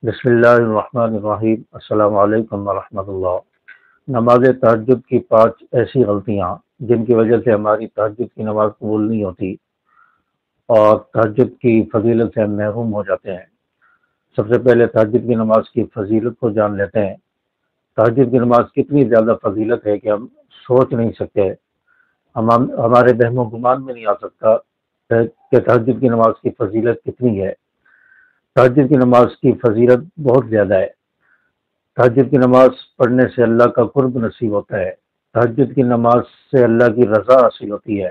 بسم اللہ الرحمن الرحیم۔ السلام علیکم ورحمۃ اللہ۔ نماز تہجد کی 5 ایسی غلطیاں جن کی وجہ سے ہماری تہجد کی نماز قبول نہیں ہوتی اور تہجد کی فضیلت سے ہم محروم ہو جاتے ہیں۔ سب سے پہلے تہجد کی نماز کی فضیلت کو جان لیتے ہیں۔ تہجد کی نماز کتنی زیادہ فضیلت ہے کہ ہم سوچ نہیں سکتے، ہمارے وہم و گمان میں نہیں آ سکتا کہ تہجد کی نماز کی فضیلت کتنی ہے۔ تہجد کی نماز کی فضیلت بہت زیادہ ہے۔ تہجد کی نماز پڑھنے سے اللہ کا قرب نصیب ہوتا ہے۔ تہجد کی نماز سے اللہ کی رضا حاصل ہوتی ہے۔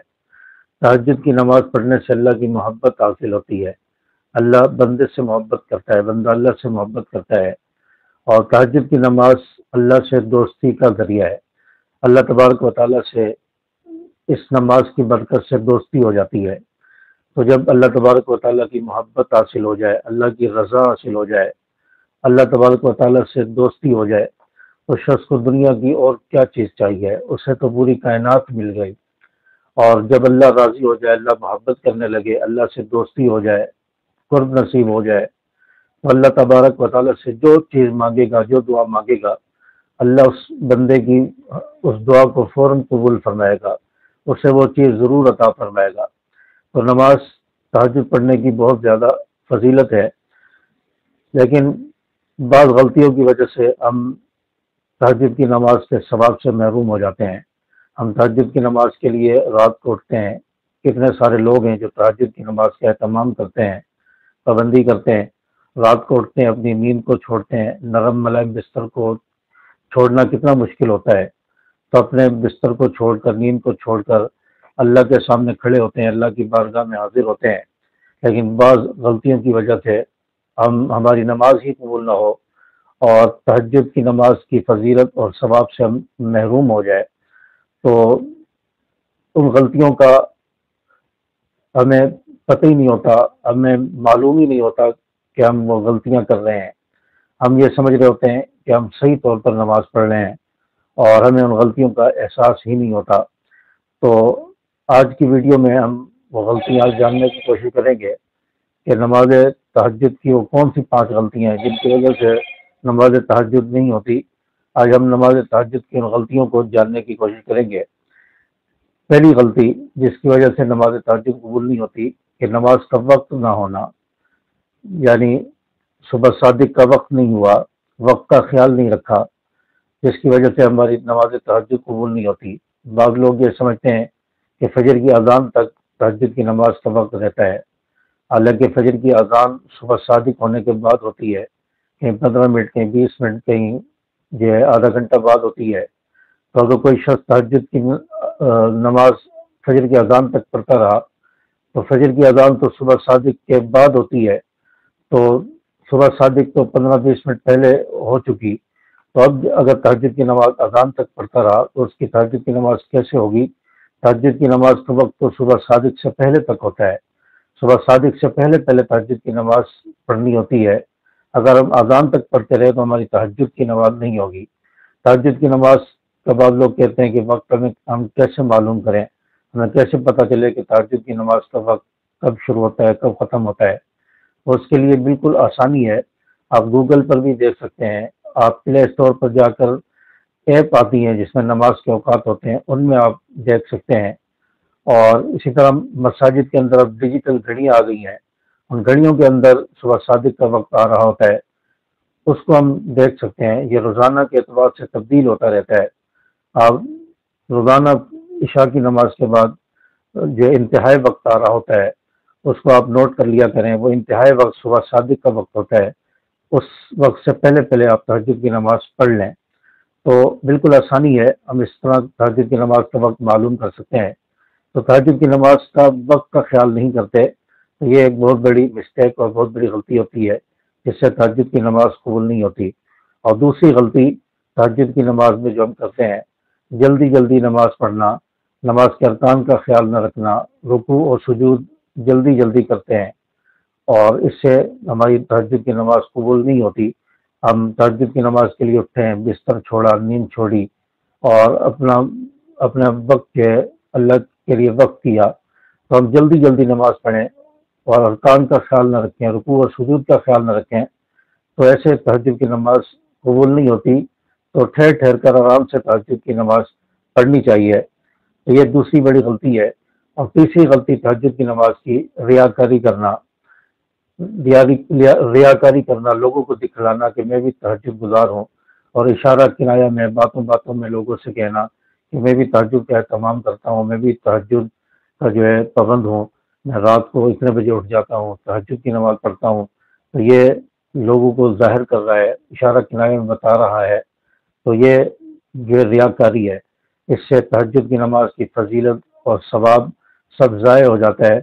تہجد کی نماز پڑھنے سے اللہ کی محبت حاصل ہوتی ہے۔ اللہ بندے سے محبت کرتا ہے، بندہ اللہ سے محبت کرتا ہے، اور تہجد کی نماز اللہ سے دوستی کا ذریعہ ہے۔ اللہ تبارک و تعالیٰ سے اس نماز کی برکت سے دوستی ہو جاتی ہے۔ تو جب اللہ تبارک و تعالیٰ کی محبت حاصل ہو جائے، اللہ کی رضا حاصل ہو جائے، اللہ تبارک و تعالیٰ سے دوستی ہو جائے، تو شخص کو دنیا کی اور کیا چیز چاہیے، اسے تو پوری کائنات مل گئی۔ اور جب اللہ راضی ہو جائے، اللہ محبت کرنے لگے، اللہ سے دوستی ہو جائے، قرب نصیب ہو جائے، تو اللہ تبارک و تعالیٰ سے جو چیز مانگے گا، جو دعا مانگے گا، اللہ اس بندے کی اس دعا کو فوراً قبول فرمائے گا، اسے وہ چیز ضرور عطا فرمائے گا۔ تو نماز تہجد پڑھنے کی بہت زیادہ فضیلت ہے، لیکن بعض غلطیوں کی وجہ سے ہم تہجد کی نماز کے ثواب سے محروم ہو جاتے ہیں۔ ہم تہجد کی نماز کے لیے رات کو اٹھتے ہیں۔ کتنے سارے لوگ ہیں جو تہجد کی نماز کا اہتمام کرتے ہیں، پابندی کرتے ہیں، رات کو اٹھتے ہیں، اپنی نیند کو چھوڑتے ہیں۔ نرم ملائم بستر کو چھوڑنا کتنا مشکل ہوتا ہے، تو اپنے بستر کو چھوڑ کر، نیند کو چھوڑ کر اللہ کے سامنے کھڑے ہوتے ہیں، اللہ کی بارگاہ میں حاضر ہوتے ہیں۔ لیکن بعض غلطیوں کی وجہ سے ہماری نماز ہی قبول نہ ہو اور تہجد کی نماز کی فضیلت اور ثواب سے ہم محروم ہو جائے، تو ان غلطیوں کا ہمیں پتہ ہی نہیں ہوتا، ہمیں معلوم ہی نہیں ہوتا کہ ہم وہ غلطیاں کر رہے ہیں۔ ہم یہ سمجھ رہے ہوتے ہیں کہ ہم صحیح طور پر نماز پڑھ رہے ہیں اور ہمیں ان غلطیوں کا احساس ہی نہیں ہوتا۔ تو آج کی ویڈیو میں ہم وہ غلطیاں جاننے کی کوشش کریں گے کہ نماز تہجد کی وہ کون سی 5 غلطیاں ہیں جن کی وجہ سے نماز تہجد نہیں ہوتی۔ آج ہم نماز تہجد کی ان غلطیوں کو جاننے کی کوشش کریں گے۔ پہلی غلطی جس کی وجہ سے نماز تہجد قبول نہیں ہوتی کہ نماز کا وقت نہ ہونا، یعنی صبح صادق کا وقت نہیں ہوا، وقت کا خیال نہیں رکھا، جس کی وجہ سے ہماری نماز تہجد قبول نہیں ہوتی۔ بعض لوگ یہ سمجھتے ہیں کہ فجر کی اذان تک تہجد کی نماز کا وقت رہتا ہے، حالانکہ فجر کی اذان صبح صادق ہونے کے بعد ہوتی ہے، کہیں 15 منٹ، کہیں 20 منٹ، کہیں جو ہے آدھا گھنٹہ بعد ہوتی ہے۔ تو اگر کوئی شخص تہجد کی نماز فجر کی اذان تک پڑھتا رہا، تو فجر کی اذان تو صبح صادق کے بعد ہوتی ہے، تو صبح صادق تو 15-20 منٹ پہلے ہو چکی، تو اب اگر تہجد کی نماز اذان تک پڑھتا رہا تو اس کی تہجد کی نماز کیسے ہوگی؟ تہجد کی نماز کا وقت تو صبح صادق سے پہلے تک ہوتا ہے، صبح صادق سے پہلے تہجد کی نماز پڑھنی ہوتی ہے۔ اگر ہم اذان تک پڑھتے رہے تو ہماری تہجد کی نماز نہیں ہوگی۔ تہجد کی نماز کے بعد لوگ کہتے ہیں کہ وقت ہم کیسے معلوم کریں، ہمیں کیسے پتہ چلے کہ تہجد کی نماز کا وقت کب شروع ہوتا ہے، کب ختم ہوتا ہے؟ اس کے لیے بالکل آسانی ہے، آپ گوگل پر بھی دیکھ سکتے ہیں، آپ پلے اسٹور پر جا کر ایپ آتی ہیں جس میں نماز کے اوقات ہوتے ہیں، ان میں آپ دیکھ سکتے ہیں۔ اور اسی طرح مساجد کے اندر اب ڈیجیٹل گھڑیاں آ گئی ہیں، ان گھڑیوں کے اندر صبح صادق کا وقت آ رہا ہوتا ہے، اس کو ہم دیکھ سکتے ہیں۔ یہ روزانہ کے اعتبار سے تبدیل ہوتا رہتا ہے۔ آپ روزانہ عشاء کی نماز کے بعد جو انتہائی وقت آ رہا ہوتا ہے اس کو آپ نوٹ کر لیا کریں، وہ انتہائی وقت صبح صادق کا وقت ہوتا ہے، اس وقت سے پہلے پہلے آپ تہجد کی نماز پڑھ لیں۔ تو بالکل آسانی ہے، ہم اس طرح تہجد کی نماز کا وقت معلوم کر سکتے ہیں۔ تو تہجد کی نماز کا وقت کا خیال نہیں کرتے، تو یہ ایک بہت بڑی مسٹیک اور بہت بڑی غلطی ہوتی ہے، جس سے تہجد کی نماز قبول نہیں ہوتی۔ اور دوسری غلطی تہجد کی نماز میں جو ہم کرتے ہیں، جلدی جلدی نماز پڑھنا، نماز کے ارکان کا خیال نہ رکھنا، رکوع اور سجود جلدی جلدی کرتے ہیں، اور اس سے ہماری تہجد کی نماز قبول نہیں ہوتی۔ ہم تہجد کی نماز کے لیے اٹھے ہیں، بستر چھوڑا، نیند چھوڑی، اور اپنا وقت جو ہے اللہ کے لیے وقت کیا، تو ہم جلدی جلدی نماز پڑھیں اور ارکان کا خیال نہ رکھیں، رکوع اور سجود کا خیال نہ رکھیں، تو ایسے تہجد کی نماز قبول نہیں ہوتی، تو ٹھہر ٹھہر کر آرام سے تہجد کی نماز پڑھنی چاہیے۔ تو یہ دوسری بڑی غلطی ہے۔ اور تیسری غلطی تہجد کی نماز کی ریاکاری کرنا، ریاکاری کرنا، لوگوں کو دکھلانا کہ میں بھی تہجد گزار ہوں، اور اشارہ کنایا میں باتوں باتوں میں لوگوں سے کہنا کہ میں بھی تہجد کا اہتمام کرتا ہوں، میں بھی تہجد کا جو ہے پابند ہوں، میں رات کو اتنے بجے اٹھ جاتا ہوں، تہجد کی نماز پڑھتا ہوں۔ تو یہ لوگوں کو ظاہر کر رہا ہے، اشارہ کنایا میں بتا رہا ہے، تو یہ جو ریاکاری ہے، اس سے تہجد کی نماز کی فضیلت اور ثواب سب ضائع ہو جاتا ہے،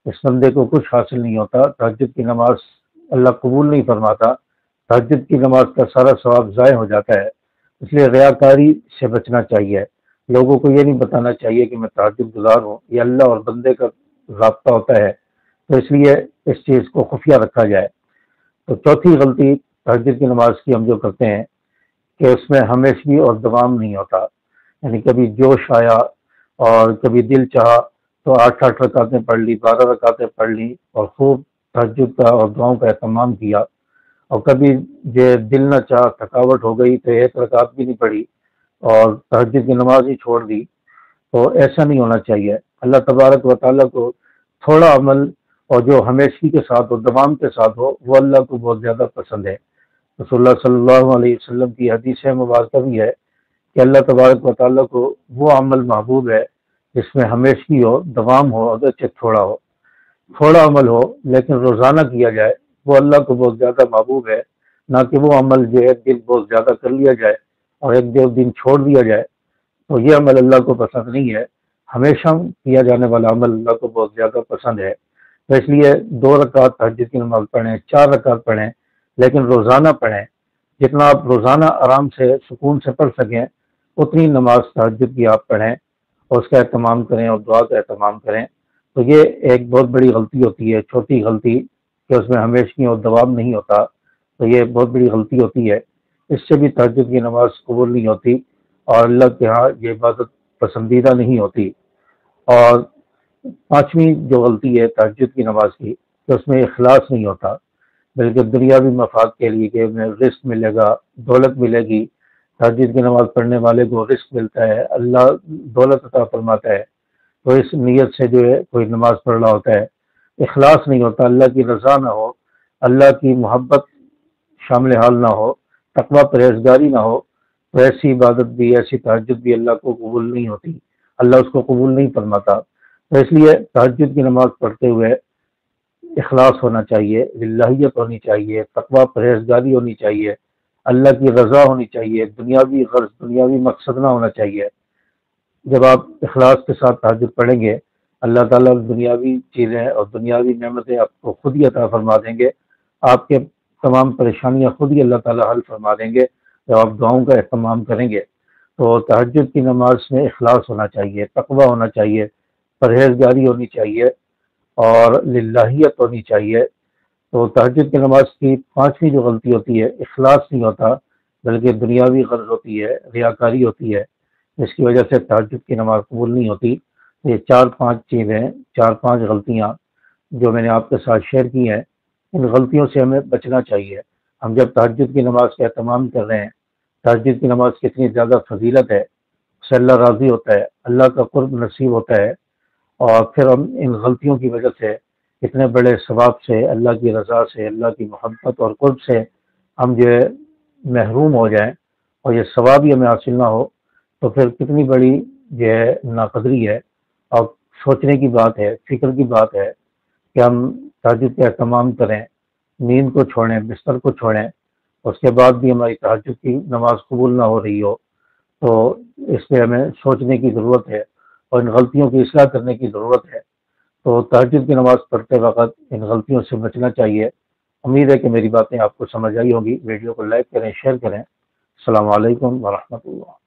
اس بندے کو کچھ حاصل نہیں ہوتا، تہجد کی نماز اللہ قبول نہیں فرماتا، تہجد کی نماز کا سارا ثواب ضائع ہو جاتا ہے۔ اس لیے ریاکاری سے بچنا چاہیے، لوگوں کو یہ نہیں بتانا چاہیے کہ میں تہجد گزار ہوں، یہ اللہ اور بندے کا رابطہ ہوتا ہے، تو اس لیے اس چیز کو خفیہ رکھا جائے۔ تو چوتھی غلطی تہجد کی نماز کی ہم جو کرتے ہیں کہ اس میں ہمیشگی اور دوام نہیں ہوتا، یعنی کبھی جوش آیا اور کبھی دل چاہا تو 8 رکعتیں پڑھ لی، 12 رکعتیں پڑھ لی اور خوب تہجد کا اور دعاؤں کا اہتمام کیا، اور کبھی جو دل نہ چاہ، تھکاوٹ ہو گئی تو 1 رکعت بھی نہیں پڑھی اور تہجد کی نماز ہی چھوڑ دی، تو ایسا نہیں ہونا چاہیے۔ اللہ تبارک و تعالیٰ کو تھوڑا عمل اور جو ہمیشگی کے ساتھ ہو، دوام کے ساتھ ہو، وہ اللہ کو بہت زیادہ پسند ہے۔ رسول اللہ صلی اللہ علیہ وسلم کی حدیث مبارکہ بھی ہے کہ اللہ تبارک و تعالیٰ کو وہ عمل محبوب ہے جس میں ہمیشگی ہو، دوام ہو، اگرچہ تھوڑا ہو، تھوڑا عمل ہو لیکن روزانہ کیا جائے، وہ اللہ کو بہت زیادہ محبوب ہے، نہ کہ وہ عمل جو ایک دن بہت زیادہ کر لیا جائے اور ایک دو دن چھوڑ دیا جائے، تو یہ عمل اللہ کو پسند نہیں ہے۔ ہمیشہ کیا جانے والا عمل اللہ کو بہت زیادہ پسند ہے، تو اس لیے 2 رکعت تہجد کی نماز پڑھیں، 4 رکعت پڑھیں، لیکن روزانہ پڑھیں، جتنا آپ روزانہ آرام سے سکون سے پڑھ سکیں اتنی نماز تہجد کی آپ پڑھیں اور اس کا اہتمام کریں اور دعا کا اہتمام کریں۔ تو یہ ایک بہت بڑی غلطی ہوتی ہے، چھوٹی غلطی کہ اس میں ہمیشگی اور دوام نہیں ہوتا، تو یہ بہت بڑی غلطی ہوتی ہے، اس سے بھی تہجد کی نماز قبول نہیں ہوتی اور اللہ کے ہاں یہ عبادت پسندیدہ نہیں ہوتی۔ اور پانچویں جو غلطی ہے تہجد کی نماز کی کہ اس میں اخلاص نہیں ہوتا، بلکہ دنیاوی مفاد کے لیے کہ میں رزق ملے گا، دولت ملے گی، تہجد کی نماز پڑھنے والے کو رزق ملتا ہے، اللہ دولت عطا فرماتا ہے، تو اس نیت سے جو ہے کوئی نماز پڑھ رہا ہوتا ہے، اخلاص نہیں ہوتا، اللہ کی رضا نہ ہو، اللہ کی محبت شامل حال نہ ہو، تقوی پرہیزگاری نہ ہو، تو ایسی عبادت بھی، ایسی تہجد بھی اللہ کو قبول نہیں ہوتی، اللہ اس کو قبول نہیں فرماتا۔ تو اس لیے تہجد کی نماز پڑھتے ہوئے اخلاص ہونا چاہیے، للہیت ہونی چاہیے، تقوی پرہیزگاری ہونی چاہیے، اللہ کی رضا ہونی چاہیے، دنیاوی غرض، دنیاوی مقصد نہ ہونا چاہیے۔ جب آپ اخلاص کے ساتھ تہجد پڑھیں گے، اللہ تعالیٰ دنیاوی چیزیں اور دنیاوی نعمتیں آپ کو خود ہی عطا فرما دیں گے، آپ کے تمام پریشانیاں خود ہی اللہ تعالیٰ حل فرما دیں گے جب آپ دعاؤں کا اہتمام کریں گے۔ تو تہجد کی نماز میں اخلاص ہونا چاہیے، تقوی ہونا چاہیے، پرہیزگاری ہونی چاہیے اور للہیت ہونی چاہیے۔ تو تہجد کی نماز کی پانچویں جو غلطی ہوتی ہے، اخلاص نہیں ہوتا بلکہ دنیاوی غرض ہوتی ہے، ریاکاری ہوتی ہے، جس کی وجہ سے تہجد کی نماز قبول نہیں ہوتی۔ یہ 4-5 چیزیں، 4-5 غلطیاں جو میں نے آپ کے ساتھ شیئر کی ہیں، ان غلطیوں سے ہمیں بچنا چاہیے۔ ہم جب تہجد کی نماز کا اہتمام کر رہے ہیں، تہجد کی نماز کتنی زیادہ فضیلت ہے، اس سے اللہ راضی ہوتا ہے، اللہ کا قرب نصیب ہوتا ہے، اور پھر ہم ان غلطیوں کی وجہ سے اتنے بڑے ثواب سے، اللہ کی رضا سے، اللہ کی محبت اور قرب سے ہم جو ہے محروم ہو جائیں اور یہ ثواب ہی ہمیں حاصل نہ ہو، تو پھر کتنی بڑی جو ہے ناقدری ہے اور سوچنے کی بات ہے، فکر کی بات ہے کہ ہم تہجد کا اہتمام کریں، نیند کو چھوڑیں، بستر کو چھوڑیں، اس کے بعد بھی ہماری تہجد کی نماز قبول نہ ہو رہی ہو، تو اس پہ ہمیں سوچنے کی ضرورت ہے اور ان غلطیوں کی اصلاح کرنے کی ضرورت ہے۔ تو تہجد کی نماز پڑھتے وقت ان غلطیوں سے بچنا چاہیے۔ امید ہے کہ میری باتیں آپ کو سمجھ آئی ہوگی۔ ویڈیو کو لائک کریں، شیئر کریں۔ السلام علیکم ورحمۃ اللہ۔